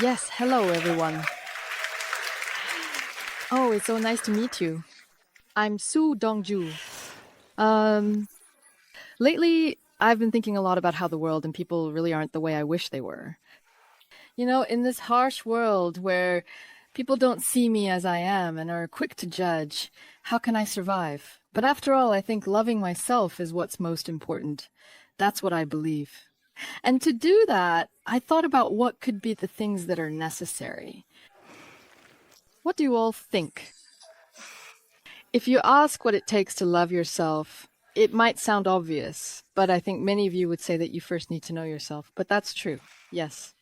Yes, hello everyone. Oh, it's so nice to meet you. I'm Su Dongju. Um, Lately, I've been thinking a lot about how the world and people really aren't the way I wish they were. You know, in this harsh world where people don't see me as I am and are quick to judge, how can I survive? But after all, I think loving myself is what's most important. That's what I believe. And to do that, I thought about what could be the things that are necessary. What do you all think? If you ask what it takes to love yourself, it might sound obvious, but I think many of you would say that you first need to know yourself. But that's true, yes.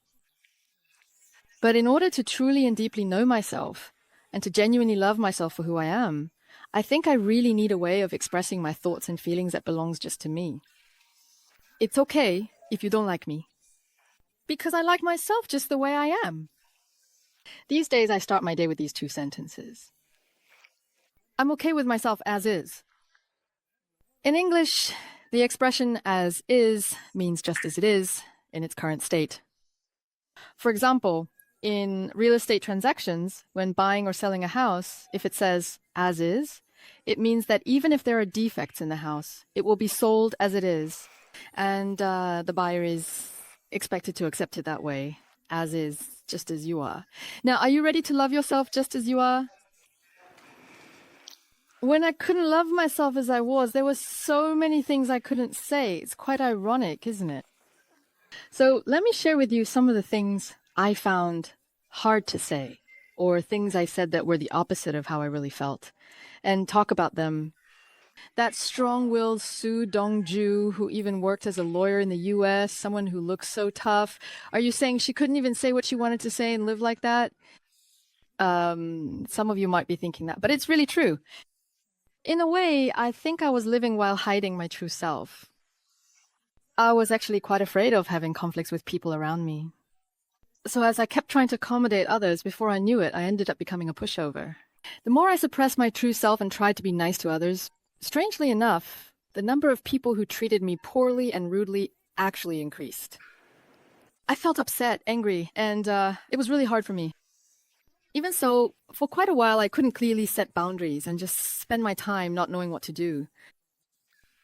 But in order to truly and deeply know myself and to genuinely love myself for who I am, I think I really need a way of expressing my thoughts and feelings that belongs just to me. It's okay if you don't like me, because I like myself just the way I am. These days, I start my day with these two sentences. I'm okay with myself as is. In English, the expression as is means just as it is in its current state. For example, in real estate transactions, when buying or selling a house, if it says as is, it means that even if there are defects in the house, it will be sold as it is, and the buyer is expected to accept it that way, as is, just as you are. Now, are you ready to love yourself just as you are? When I couldn't love myself as I was, there were so many things I couldn't say. It's quite ironic, isn't it? So let me share with you some of the things I found hard to say, or things I said that were the opposite of how I really felt, and talk about them. That strong-willed Su Dongju, who even worked as a lawyer in the US, someone who looks so tough. Are you saying she couldn't even say what she wanted to say and live like that? Some of you might be thinking that, but it's really true. In a way, I think I was living while hiding my true self. I was actually quite afraid of having conflicts with people around me. So as I kept trying to accommodate others, before I knew it, I ended up becoming a pushover. The more I suppressed my true self and tried to be nice to others, strangely enough, the number of people who treated me poorly and rudely actually increased. I felt upset, angry, and it was really hard for me. Even so, for quite a while, I couldn't clearly set boundaries and just spend my time not knowing what to do.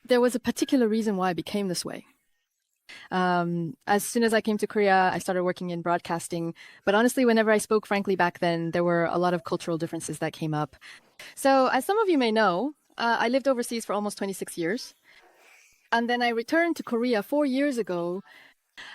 There was a particular reason why I became this way. As soon as I came to Korea, I started working in broadcasting. But honestly, whenever I spoke frankly back then, there were a lot of cultural differences that came up. So as some of you may know, I lived overseas for almost 26 years. And then I returned to Korea 4 years ago.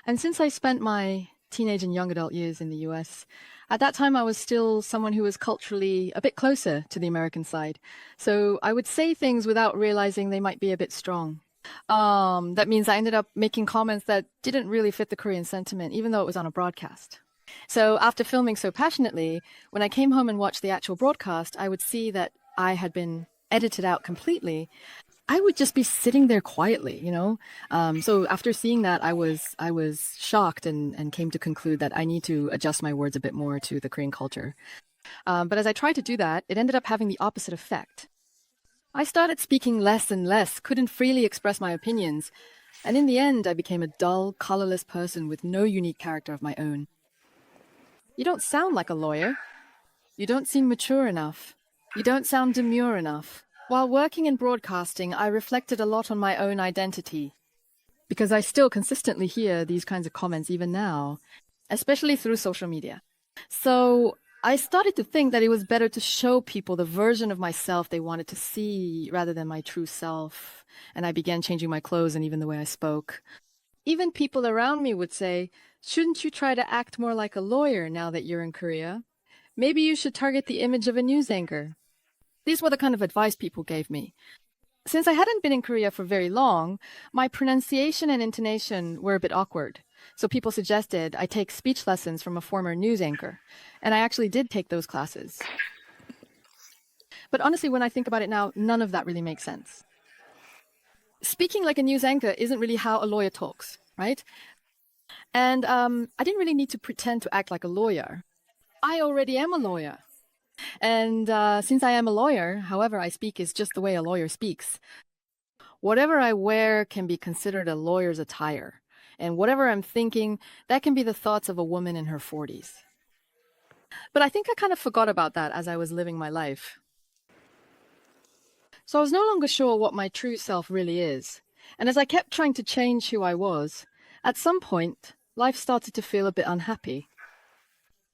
And since I spent my teenage and young adult years in the US, at that time I was still someone who was culturally a bit closer to the American side. So I would say things without realizing they might be a bit strong. That means I ended up making comments that didn't really fit the Korean sentiment, even though it was on a broadcast. So after filming so passionately, when I came home and watched the actual broadcast, I would see that I had been edited out completely. I would just be sitting there quietly, you know? So after seeing that, I was shocked and came to conclude that I need to adjust my words a bit more to the Korean culture. But as I tried to do that, it ended up having the opposite effect. I started speaking less and less, couldn't freely express my opinions, and in the end, I became a dull, colorless person with no unique character of my own. You don't sound like a lawyer. You don't seem mature enough. You don't sound demure enough. While working in broadcasting, I reflected a lot on my own identity, because I still consistently hear these kinds of comments even now, especially through social media. So I started to think that it was better to show people the version of myself they wanted to see rather than my true self. And I began changing my clothes and even the way I spoke. Even people around me would say, shouldn't you try to act more like a lawyer now that you're in Korea? Maybe you should target the image of a news anchor. These were the kind of advice people gave me. Since I hadn't been in Korea for very long, my pronunciation and intonation were a bit awkward. So people suggested I take speech lessons from a former news anchor. And I actually did take those classes. But honestly, when I think about it now, none of that really makes sense. Speaking like a news anchor isn't really how a lawyer talks, right? And I didn't really need to pretend to act like a lawyer. I already am a lawyer. And since I am a lawyer, however I speak is just the way a lawyer speaks. Whatever I wear can be considered a lawyer's attire. And whatever I'm thinking, that can be the thoughts of a woman in her 40s. But I think I kind of forgot about that as I was living my life. So I was no longer sure what my true self really is. And as I kept trying to change who I was, at some point, life started to feel a bit unhappy.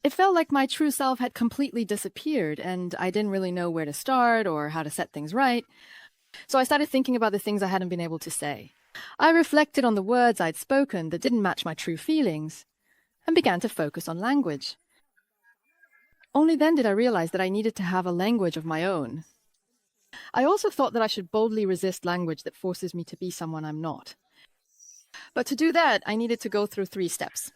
It felt like my true self had completely disappeared, and I didn't really know where to start or how to set things right. So I started thinking about the things I hadn't been able to say. I reflected on the words I'd spoken that didn't match my true feelings, and began to focus on language. Only then did I realize that I needed to have a language of my own. I also thought that I should boldly resist language that forces me to be someone I'm not. But to do that, I needed to go through 3 steps.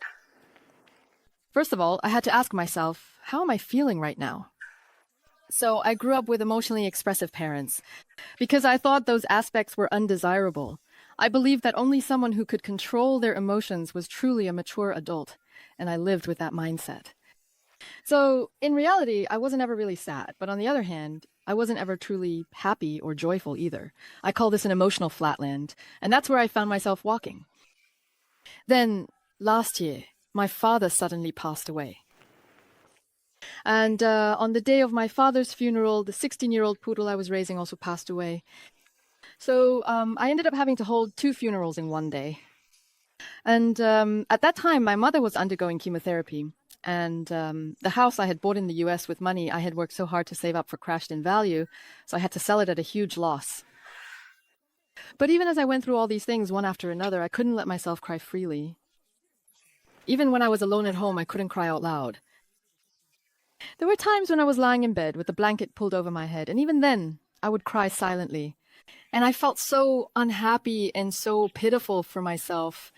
First of all, I had to ask myself, how am I feeling right now? So I grew up with emotionally expressive parents. Because I thought those aspects were undesirable, I believed that only someone who could control their emotions was truly a mature adult, and I lived with that mindset. So in reality, I wasn't ever really sad, but on the other hand, I wasn't ever truly happy or joyful either. I call this an emotional flatland, and that's where I found myself walking. Then, last year, my father suddenly passed away. And on the day of my father's funeral, the 16-year-old poodle I was raising also passed away. So I ended up having to hold 2 funerals in one day. And at that time, my mother was undergoing chemotherapy. And the house I had bought in the US with money I had worked so hard to save up for crashed in value, so I had to sell it at a huge loss. But even as I went through all these things one after another, I couldn't let myself cry freely. Even when I was alone at home, I couldn't cry out loud. There were times when I was lying in bed with a blanket pulled over my head, and even then, I would cry silently. And I felt so unhappy and so pitiful for myself.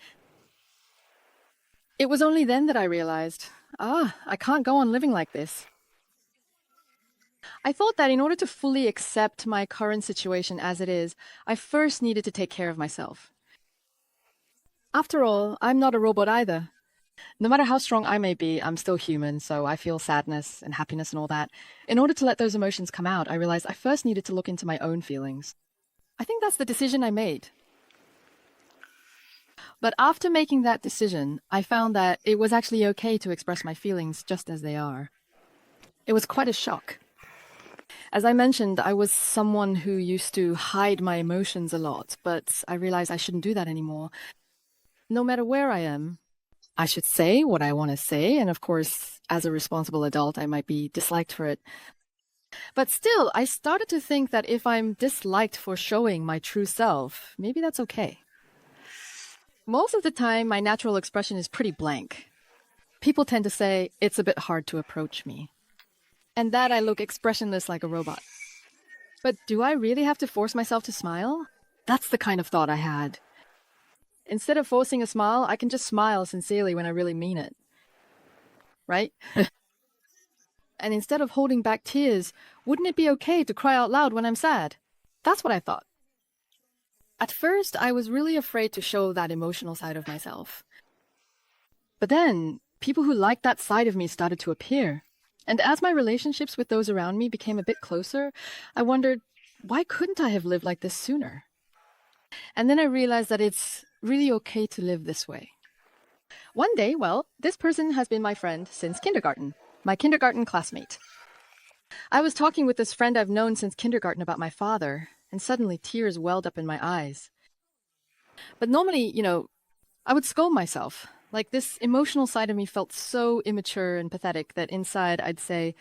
It was only then that I realized, I can't go on living like this. I thought that in order to fully accept my current situation as it is, I first needed to take care of myself. After all, I'm not a robot either. No matter how strong I may be, I'm still human, so I feel sadness and happiness and all that. In order to let those emotions come out, I realized I first needed to look into my own feelings. I think that's the decision I made. But after making that decision, I found that it was actually okay to express my feelings just as they are. It was quite a shock. As I mentioned, I was someone who used to hide my emotions a lot, but I realized I shouldn't do that anymore. No matter where I am, I should say what I want to say, and of course, as a responsible adult, I might be disliked for it. But still, I started to think that if I'm disliked for showing my true self, maybe that's okay. Most of the time, my natural expression is pretty blank. People tend to say, it's a bit hard to approach me. And that I look expressionless like a robot. But do I really have to force myself to smile? That's the kind of thought I had. Instead of forcing a smile, I can just smile sincerely when I really mean it. Right? And instead of holding back tears, wouldn't it be okay to cry out loud when I'm sad? That's what I thought. At first, I was really afraid to show that emotional side of myself. But then, people who liked that side of me started to appear. And as my relationships with those around me became a bit closer, I wondered, why couldn't I have lived like this sooner? And then I realized that it's really okay to live this way. One day, this person has been my friend since kindergarten, my kindergarten classmate. I was talking with this friend I've known since kindergarten about my father, and suddenly tears welled up in my eyes. But normally, I would scold myself. Like, this emotional side of me felt so immature and pathetic that inside I'd say,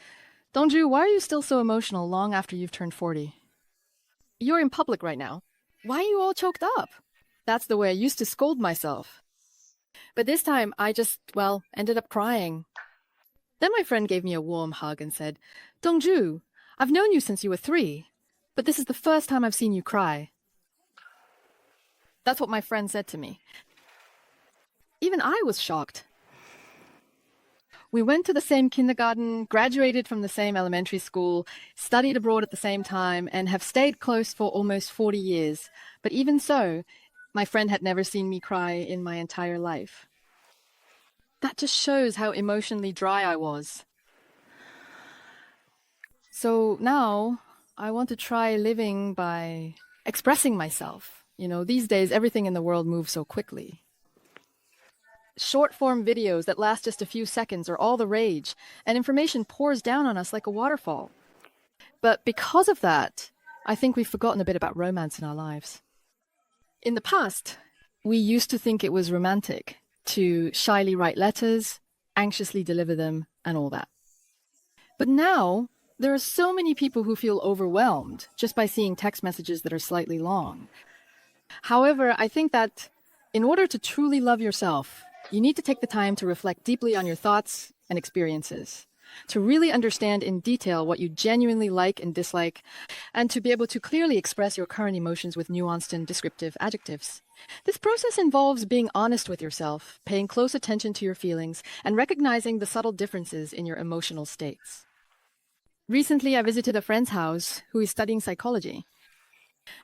Dongju, why are you still so emotional long after you've turned 40? You're in public right now. Why are you all choked up? That's the way I used to scold myself. But this time, I just, ended up crying. Then my friend gave me a warm hug and said, Dongju, I've known you since you were 3, but this is the first time I've seen you cry. That's what my friend said to me. Even I was shocked. We went to the same kindergarten, graduated from the same elementary school, studied abroad at the same time, and have stayed close for almost 40 years. But even so, my friend had never seen me cry in my entire life. That just shows how emotionally dry I was. So now, I want to try living by expressing myself. These days, everything in the world moves so quickly. Short-form videos that last just a few seconds are all the rage, and information pours down on us like a waterfall. But because of that, I think we've forgotten a bit about romance in our lives. In the past, we used to think it was romantic to shyly write letters, anxiously deliver them, and all that. But now, there are so many people who feel overwhelmed just by seeing text messages that are slightly long. However, I think that in order to truly love yourself, you need to take the time to reflect deeply on your thoughts and experiences, to really understand in detail what you genuinely like and dislike, and to be able to clearly express your current emotions with nuanced and descriptive adjectives. This process involves being honest with yourself, paying close attention to your feelings, and recognizing the subtle differences in your emotional states. Recently, I visited a friend's house who is studying psychology.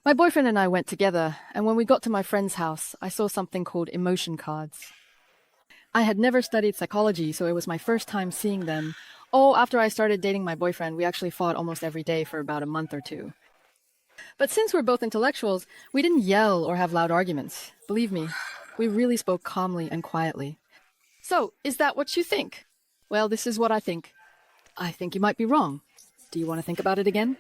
My boyfriend and I went together, and when we got to my friend's house, I saw something called emotion cards. I had never studied psychology, so it was my first time seeing them. Oh, after I started dating my boyfriend, we actually fought almost every day for about a month or two. But since we're both intellectuals, we didn't yell or have loud arguments. Believe me, we really spoke calmly and quietly. So, is that what you think? Well, this is what I think. I think you might be wrong. Do you want to think about it again?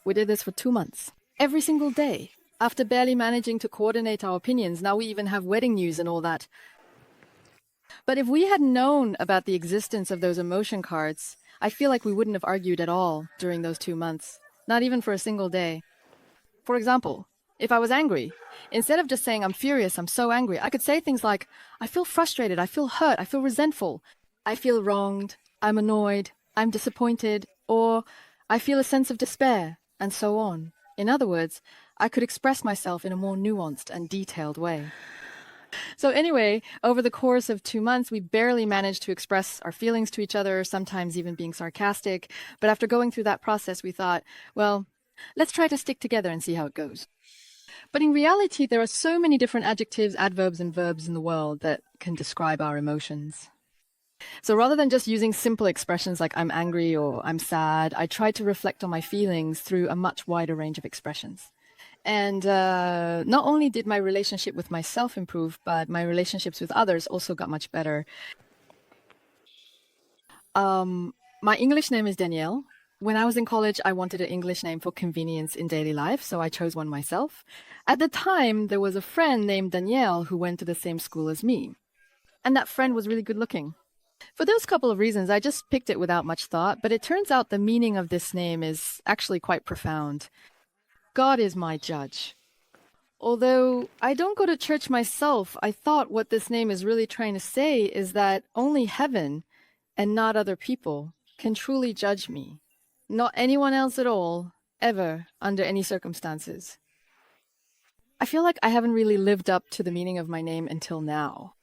We did this for 2 months. Every single day. After barely managing to coordinate our opinions, now we even have wedding news and all that. But if we had known about the existence of those emotion cards, I feel like we wouldn't have argued at all during those 2 months. Not even for a single day. For example, if I was angry, instead of just saying I'm furious, I'm so angry, I could say things like, I feel frustrated, I feel hurt, I feel resentful, I feel wronged, I'm annoyed, I'm disappointed, or I feel a sense of despair, and so on. In other words, I could express myself in a more nuanced and detailed way. So anyway, over the course of 2 months, we barely managed to express our feelings to each other, sometimes even being sarcastic. But after going through that process, we thought, well, let's try to stick together and see how it goes. But in reality, there are so many different adjectives, adverbs, and verbs in the world that can describe our emotions. So rather than just using simple expressions like I'm angry or I'm sad, I tried to reflect on my feelings through a much wider range of expressions. And not only did my relationship with myself improve, but my relationships with others also got much better. My English name is Danielle. When I was in college, I wanted an English name for convenience in daily life, so I chose one myself. At the time, there was a friend named Danielle who went to the same school as me. And that friend was really good looking. For those couple of reasons, I just picked it without much thought, but it turns out the meaning of this name is actually quite profound. God is my judge. Although I don't go to church myself, I thought what this name is really trying to say is that only heaven, and not other people, can truly judge me. Not anyone else at all, ever, under any circumstances. I feel like I haven't really lived up to the meaning of my name until now.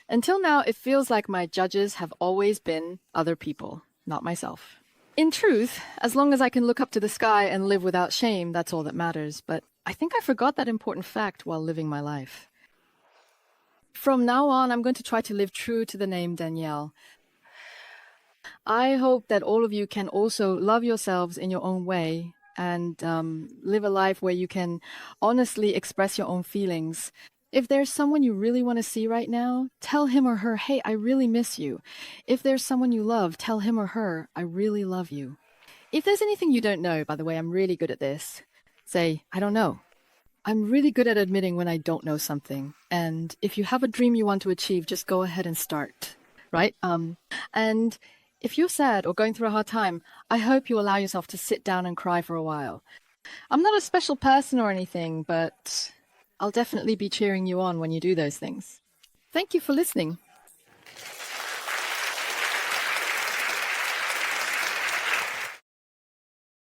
Until now, it feels like my judges have always been other people, not myself. In truth, as long as I can look up to the sky and live without shame, that's all that matters. But I think I forgot that important fact while living my life. From now on, I'm going to try to live true to the name Danielle. I hope that all of you can also love yourselves in your own way and live a life where you can honestly express your own feelings. If there's someone you really want to see right now, tell him or her, hey, I really miss you. If there's someone you love, tell him or her, I really love you. If there's anything you don't know, by the way, I'm really good at this. Say, I don't know. I'm really good at admitting when I don't know something. And if you have a dream you want to achieve, just go ahead and start, right? And if you're sad or going through a hard time, I hope you allow yourself to sit down and cry for a while. I'm not a special person or anything, but I'll definitely be cheering you on when you do those things. Thank you for listening.